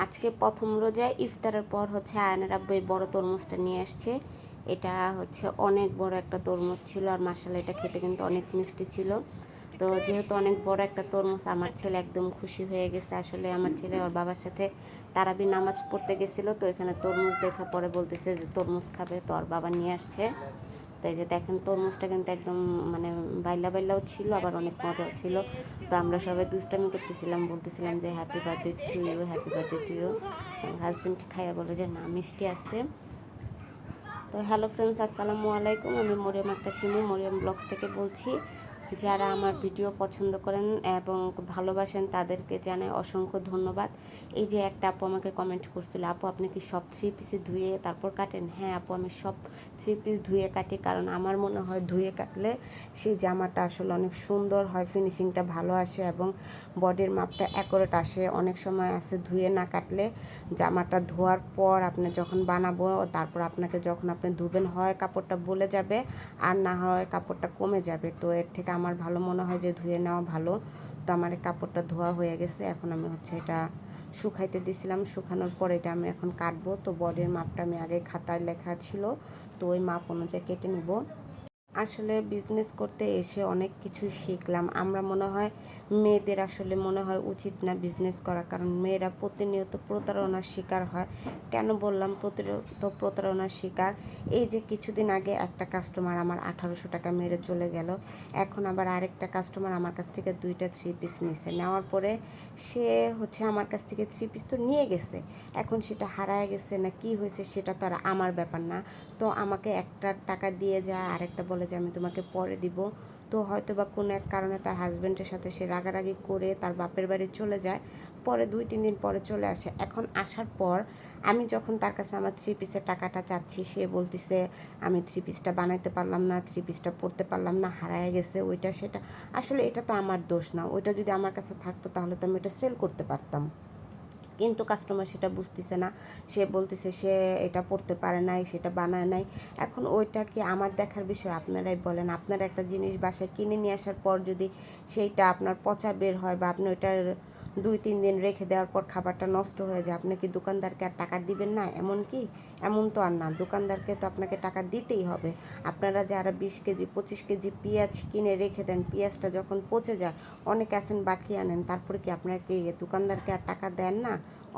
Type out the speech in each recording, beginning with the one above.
আজকে প্রথম রোজায় ইফতারের পর হচ্ছে আয়নের আব্বু এই বড় তরমুজটা নিয়ে আসছে। এটা হচ্ছে অনেক বড় একটা তরমুজ ছিল, আর মাশাআল্লাহ এটা খেতে কিন্তু অনেক মিষ্টি ছিল। তো যেহেতু অনেক বড় একটা তরমুজ, আমার ছেলে একদম খুশি হয়ে গেছে। আসলে আমার ছেলে ওর বাবার সাথে তারাবি নামাজ পড়তে গেছিলো, তো এখানে তরমুজ দেখা পরে বলতেছে যে তরমুজ খাবে, তো ওর বাবা নিয়ে আসছে। তো এই যে দেখেন তরমুজটা কিন্তু একদম মানে বাইলা বাইলাও ছিল, আবার অনেক মজাও ছিল। তো আমরা সবাই দুষ্টামি করতেছিলাম, বলতেছিলাম যে happy birthday to you, happy birthday to you. আমার হাজব্যান্ডকে খাইয়া বলে যে না, মিষ্টি আছে। তো হ্যালো ফ্রেন্ডস, আসসালামু আলাইকুম। আমি মরিয়ম আক্তার শিমু, মরিয়ম ব্লগস থেকে বলছি। যারা আমার ভিডিও পছন্দ করেন এবং ভালোবাসেন তাদেরকে জানাই অসংখ্য ধন্যবাদ। এই যে একটা আপু আমাকে কমেন্ট করছিল, আপু আপনি কি সব 3 পিসে ধুয়ে তারপর কাটেন? হ্যাঁ আপু, আমি সব 3 পিস ধুয়ে কাটি, কারণ আমার মনে হয় ধুয়ে কাটলে সেই জামাটা আসলে অনেক সুন্দর হয়, ফিনিশিংটা ভালো আসে এবং বডির মাপটা অ্যাকুরেট আসে। অনেক সময় আছে ধুয়ে না কাটলে জামাটা ধোয়ার পর আপনি যখন বানাবো, তারপর আপনাকে যখন আপনি ধুবেন, হয় কাপড়টা বলে যাবে আর না হয় কাপড়টা কমে যাবে। তো এর থেকে আমার ভালো মনে হয় যে ধুয়ে নেওয়া ভালো। তো আমার এই কাপড়টা ধোয়া হয়ে গেছে, এখন আমি হচ্ছে এটা শুকাইতে দিছিলাম। শুকানোর পর এটা আমি এখন কাটবো। তো বডির মাপটা আমি আগে খাতায় লেখা ছিল, তো ওই মাপ অনুযায়ী কেটে নিব। আসলে বিজনেস করতে এসে অনেক কিছু শিখলাম। আমরা মনে হয় মেয়েদের আসলে মনে হয় উচিত না বিজনেস করা, কারণ মেয়েরা প্রতিনিয়ত প্রতারণার শিকার হয়। কেন বললাম প্রতিনিয়ত প্রতারণার শিকার? এই যে কিছুদিন আগে একটা কাস্টমার আমার 1800 টাকা মেরে চলে গেল, এখন আবার আরেকটা কাস্টমার আমার কাছ থেকে 2টা 3 পিস নিছে। নেওয়ার পরে সে হচ্ছে আমার কাছ থেকে 3 পিস তো নিয়ে গেছে, এখন সেটা হারায় গেছে না কি হয়েছে সেটা তো আর আমার ব্যাপার না। তো আমাকে একটা টাকা দিয়ে যায়, আরেকটা বলে যে আমি তোমাকে পরে দিব। তো হয়তো বা কোনো এক কারণে তার হাজব্যান্ডের সাথে সে রাগারাগি করে তার বাপের বাড়ি চলে যায়, পরে 2-3 দিন পরে চলে আসে। এখন আসার পর আমি যখন তার কাছে আমার 3 পিসের টাকাটা চাচ্ছি, সে বলতেছে আমি 3 পিসটা বানাইতে পারলাম না, 3 পিসটা পরতে পারলাম না, হারায় গেছে ওইটা সেটা। আসলে এটা তো আমার দোষ না, ওইটা যদি আমার কাছে থাকতো তাহলে তো আমি এটা সেল করতে পারতাম। কিন্তু কাস্টমার সেটা বুঝতেছে না, সে বলতেছে সে এটা পড়তে পারে নাই, সেটা বানায় নাই। এখন ওইটা কি আমার দেখার বিষয়? আপনারাই বলেন। আপনারা একটা জিনিস বাসায় কিনে নিয়ে আসার পর যদি সেইটা আপনার পচা বের হয় বা আপনি ওইটার 2-3 দিন রেখে দেওয়ার পর খাবারটা নষ্ট হয়ে যায়, আপনি কি দোকানদারকে আর টাকা দিবেন না? এমন কি? এমন তো আর না, দোকানদারকে তো আপনাকে টাকা দিতেই হবে। আপনারা যারা 20 কেজি 25 কেজি পেঁয়াজ কিনে রেখে দেন, পেঁয়াজটা যখন পচে যায়, অনেক আছেন বাকি আনেন, তারপরে কি আপনারা কি দোকানদারকে আর টাকা দেন না?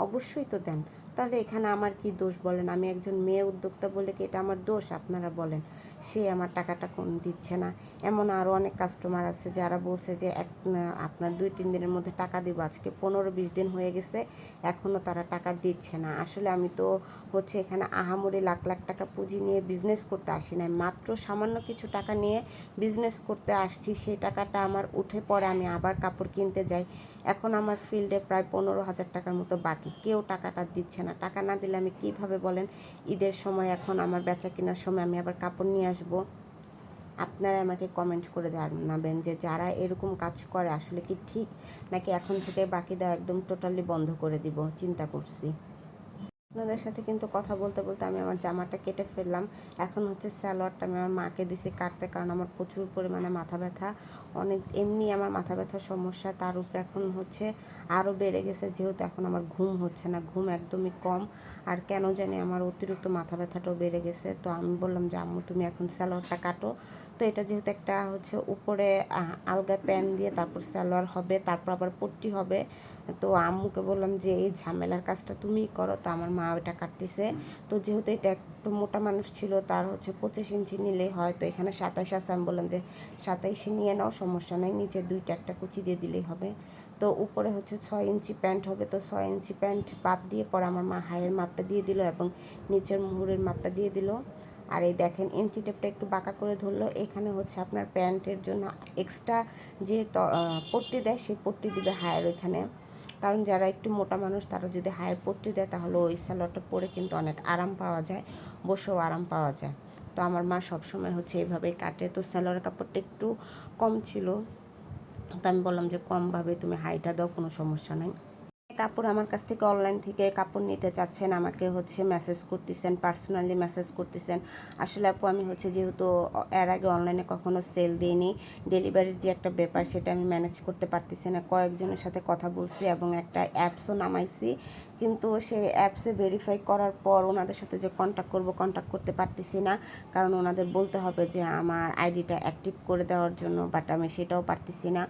অবশ্যই তো দেন। তাহলে এখানে আমার কি দোষ বলেন? আমি একজন মেয়ে উদ্যোক্তা বলে কি এটা আমার দোষ? আপনারা বলেন। সে আমার টাকাটা কোন দিচ্ছে না। এমন আরও অনেক কাস্টমার আছে যারা বলছে যে আপনার 2-3 দিনের মধ্যে টাকা দিব। আজকে 15-20 দিন হয়ে গেছে, এখনও তারা টাকা দিচ্ছে না। আসলে আমি তো হচ্ছে এখানে আহামরি লাখ লাখ টাকা পুঁজি নিয়ে বিজনেস করতে আসি নাই, মাত্র সামান্য কিছু টাকা নিয়ে বিজনেস করতে আসছি। সেই টাকাটা আমার উঠে পড়ে আমি আবার কাপড় কিনতে যাই। এখন আমার ফিল্ডে প্রায় 15,000 টাকার মতো বাকি, কেউ টাকাটা দিচ্ছে না। টাকা না দিলে আমি কীভাবে বলেন ঈদের সময় এখন আমার বেচা কেনার সময় আমি আবার কাপড় নিয়ে আসবো? আপনারা আমাকে কমেন্ট করে জানাবেন যে যারা এরকম কাজ করে আসলে কি ঠিক, নাকি এখন থেকে বাকি দেওয়া একদম টোটালি বন্ধ করে দিব চিন্তা করছি। আপনাদের সাথে কিন্তু কথা বলতে বলতে আমি আমার জামাটা কেটে ফেললাম। এখন হচ্ছে সালোয়ারটা আমি আমার মাকে দিছি কাটতে, কারণ আমার প্রচুর পরিমাণে মাথা ব্যথা। অনেক এমনি আমার মাথা ব্যথার সমস্যা, তার উপরে এখন হচ্ছে আরও বেড়ে গেছে, যেহেতু এখন আমার ঘুম হচ্ছে না, ঘুম একদমই কম। আর কেন জানি আমার অতিরিক্ত মাথা ব্যথাটাও বেড়ে গেছে। তো আমি বললাম যে আম্মু তুমি এখন সালোয়ারটা কাটো। তো এটা যেহেতু একটা হচ্ছে উপরে আলগা প্যান দিয়ে তারপর সালোয়ার হবে, তারপর আবার পট্টি হবে। তো আম্মুকে বললাম যে এই ঝামেলার কাজটা তুমিই করো। তো আমার মা ওইটা কাটতেছে। তো যেহেতু এটা একটু মোটা মানুষ ছিল, তার হচ্ছে 25 ইঞ্চি নিলেই হয়, তো এখানে 27 আছে। আমি বললাম যে 27 নিয়ে নাও, সমস্যা নেই, নিচে 2টা একটা কুচি দিয়ে দিলেই হবে। তো উপরে হচ্ছে 6 ইঞ্চি প্যান্ট হবে, তো 6 ইঞ্চি প্যান্ট বাদ দিয়ে পরে আমার মা হাইয়ের মাপটা দিয়ে দিল এবং নিচের মুহুরের মাপটা দিয়ে দিল। আর এই দেখেন ইঞ্চি টেপটা একটু বাঁকা করে ধরলো। এখানে হচ্ছে আপনার প্যান্টের জন্য এক্সট্রা যে পট্টি দেয় সেই পট্টি দিবে হায়ের ওইখানে, কারণ যারা একটু মোটা মানুষ তারা যদি হায়ের পট্টি দেয় তাহলে ওই সালোয়ারটা পরে কিন্তু অনেক আরাম পাওয়া যায়, বসেও আরাম পাওয়া যায়। তো আমার মা সবসময় হচ্ছে এইভাবেই কাটে। তো সালোয়ারের কাপড়টা একটু কম ছিল, তো আমি বললাম যে কমভাবে তুমি হাইটা দাও, কোনো সমস্যা নাই। কাপড় আমার কাছ থেকে অনলাইন থেকে কাপড় নিতে চাচ্ছেন, আমাকে হচ্ছে মেসেজ করতেছেন, পার্সোনালি মেসেজ করতেছেন। আসলে আপু আমি হচ্ছে যেহেতু এর আগে অনলাইনে কখনো সেল দিইনি, ডেলিভারির যে একটা ব্যাপার সেটা আমি ম্যানেজ করতে পারতেছি না। কয়েকজনের সাথে কথা বলছি এবং একটা অ্যাপসও নামাইছি, কিন্তু সেই অ্যাপসে ভেরিফাই করার পর ওনাদের সাথে যে কন্ট্যাক্ট করতে পারতেছি না, কারণ ওনাদের বলতে হবে যে আমার আইডিটা অ্যাক্টিভ করে দেওয়ার জন্য, বাট আমি সেটাও পারতেছি না।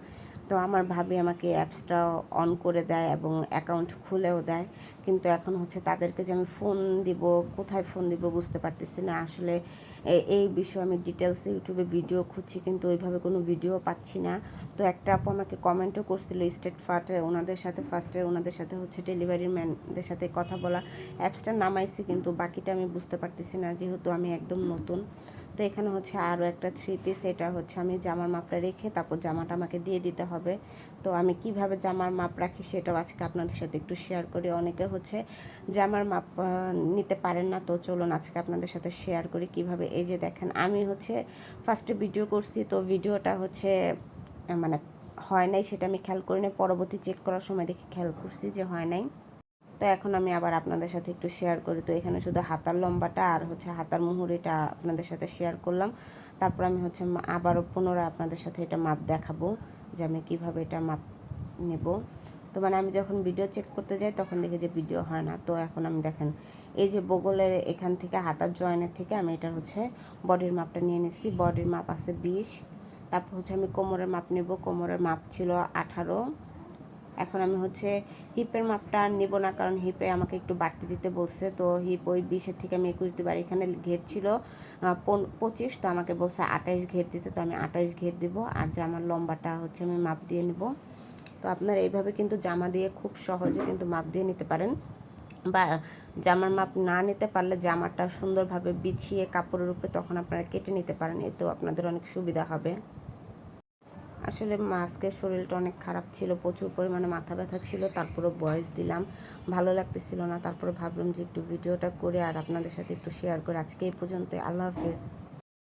তো আমার ভাবি আমাকে অ্যাপসটা অন করে দেয় এবং অ্যাকাউন্ট খুলেও দেয়, কিন্তু এখন হচ্ছে তাদেরকে যে আমি ফোন দিব, কোথায় ফোন দিব বুঝতে পারতেছি না। আসলে এই বিষয়ে আমি ডিটেলসে ইউটিউবে ভিডিও খুঁজছি, কিন্তু ওইভাবে কোনো ভিডিও পাচ্ছি না। তো একটা আপু আমাকে কমেন্টও করছিল স্টেট ফার্টে ওনাদের সাথে হচ্ছে ডেলিভারি ম্যানদের সাথে কথা বলা, অ্যাপসটা নামাইছি, কিন্তু বাকিটা আমি বুঝতে পারতেছি না যেহেতু আমি একদম নতুন। তো এখানে হচ্ছে আরও একটা 3 পিস, এটা হচ্ছে আমি জামার মাপটা রেখে তারপর জামাটা আমাকে দিয়ে দিতে হবে। তো আমি কিভাবে জামার মাপ রাখি সেটাও আজকে আপনাদের সাথে একটু শেয়ার করি। অনেকে হচ্ছে জামার মাপ নিতে পারেন না, তো চলুন আজকে আপনাদের সাথে শেয়ার করি কিভাবে। এই যে দেখেন, আমি হচ্ছে ফার্স্টে ভিডিও করছি, তো ভিডিওটা হচ্ছে মানে হয় নাই, সেটা আমি খেয়াল করি নাই, পরবর্তী চেক করার সময় দেখি খেয়াল করছি যে হয় নাই। তো এখন আমি আবার আপনাদের সাথে একটু শেয়ার করি। তো এখানে শুধু হাতার লম্বাটা আর হচ্ছে হাতার মুহুরিটা আপনাদের সাথে শেয়ার করলাম। তারপর আমি হচ্ছে আবারও পুনরায় আপনাদের সাথে এটা মাপ দেখাবো যে আমি কীভাবে এটা মাপ নেব। তো মানে আমি যখন ভিডিও চেক করতে যাই তখন দেখি যে ভিডিও হয় না। তো এখন আমি দেখেন এই যে বগলের এখান থেকে হাতার জয়েনের থেকে আমি এটা হচ্ছে বডির মাপটা নিয়ে নিচ্ছি। বডির মাপ আছে 20। তারপর হচ্ছে আমি কোমরের মাপ নেব। কোমরের মাপ ছিল 18। এখন আমি হচ্ছে হিপের মাপটা নেব না, কারণ হিপে আমাকে একটু বাড়তি দিতে বলছে। তো হিপ ওই 20-এর থেকে আমি 21 দিব। আর এখানে ঘের ছিল 25, তো আমাকে বলছে 28 ঘের দিতে, তো আমি 28 ঘের দিব। আর জামার লম্বাটা হচ্ছে আমি মাপ দিয়ে নেব। তো আপনারা এইভাবে কিন্তু জামা দিয়ে খুব সহজে কিন্তু মাপ দিয়ে নিতে পারেন, বা জামার মাপ না নিতে পারলে জামাটা সুন্দরভাবে বিছিয়ে কাপড়ের উপরে তখন আপনারা কেটে নিতে পারেন, এতেও আপনাদের অনেক সুবিধা হবে। আসলে আজকের শরীরটা অনেক খারাপ ছিল, প্রচুর পরিমাণে মাথা ব্যথা ছিল, তারপরে ভয়েস দিলাম, ভালো লাগতেছিল না। তারপরে ভাবলাম যে একটু ভিডিওটা করে আর আপনাদের সাথে একটু শেয়ার করে। আজকে এই পর্যন্ত, আল্লাহ হাফেজ।